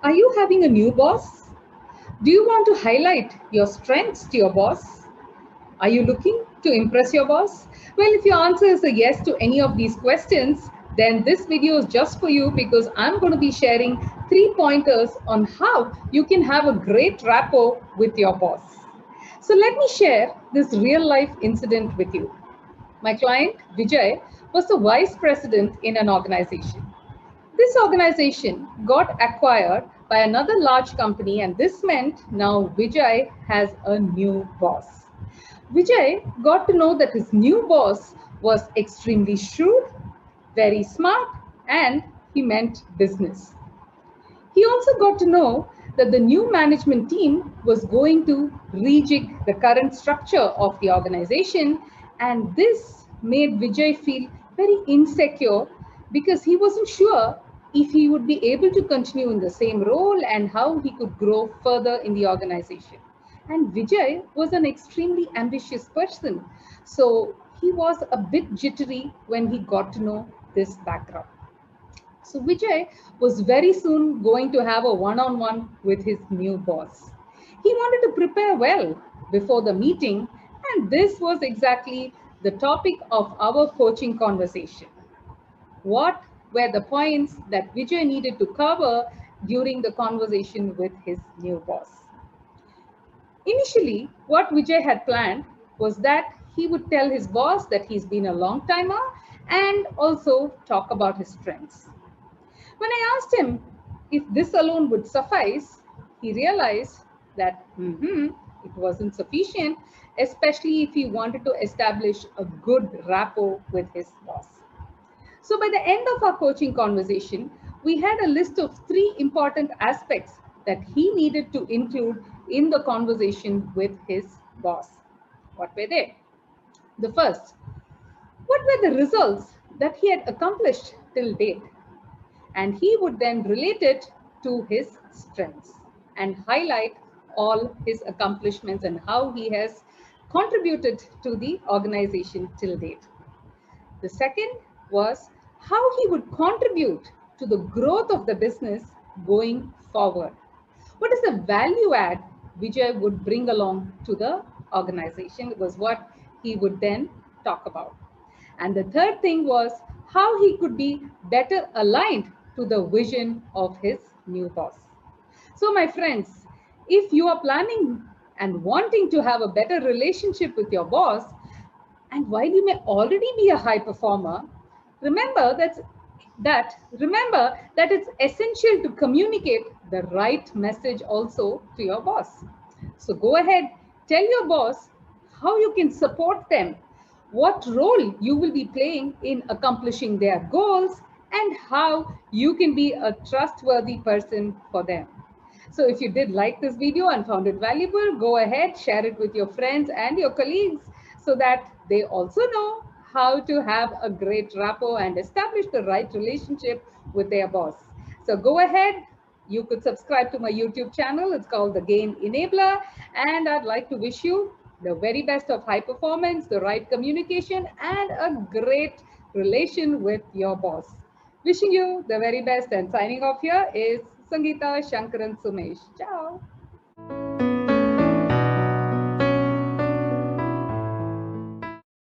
Are you having a new boss? Do you want to highlight your strengths to your boss? Are you looking to impress your boss? Well, if your answer is a yes to any of these questions, then this video is just for you because I'm going to be sharing 3 pointers on how you can have a great rapport with your boss. So let me share this real life incident with you. My client, Vijay, was the vice president in an organization. This organization got acquired by another large company, and this meant now Vijay has a new boss. Vijay got to know that his new boss was extremely shrewd, very smart, and he meant business. He also got to know that the new management team was going to rejig the current structure of the organization, and this made Vijay feel very insecure because he wasn't sure if he would be able to continue in the same role and how he could grow further in the organization. And Vijay was an extremely ambitious person, so he was a bit jittery when he got to know this background. So Vijay was very soon going to have a one-on-one with his new boss. He wanted to prepare well before the meeting, and this was exactly the topic of our coaching conversation. What were the points that Vijay needed to cover during the conversation with his new boss? Initially, what Vijay had planned was that he would tell his boss that he's been a long timer and also talk about his strengths. When I asked him if this alone would suffice, he realized that it wasn't sufficient, especially if he wanted to establish a good rapport with his boss. So, by the end of our coaching conversation, we had a list of 3 important aspects that he needed to include in the conversation with his boss. What were they? The first, what were the results that he had accomplished till date? And he would then relate it to his strengths and highlight all his accomplishments and how he has contributed to the organization till date. The second was how he would contribute to the growth of the business going forward. What is the value add Vijay would bring along to the organization was what he would then talk about. And the third thing was how he could be better aligned to the vision of his new boss. So, my friends, if you are planning and wanting to have a better relationship with your boss, and while you may already be a high performer, remember that it's essential to communicate the right message also to your boss. So go ahead, tell your boss how you can support them, what role you will be playing in accomplishing their goals, and how you can be a trustworthy person for them. So if you did like this video and found it valuable, go ahead, share it with your friends and your colleagues so that they also know how to have a great rapport and establish the right relationship with their boss. So go ahead, you could subscribe to my YouTube channel. It's called The Game Enabler. And I'd like to wish you the very best of high performance, the right communication, and a great relation with your boss. Wishing you the very best and signing off here is Sangeeta Shankaran Sumesh. Ciao.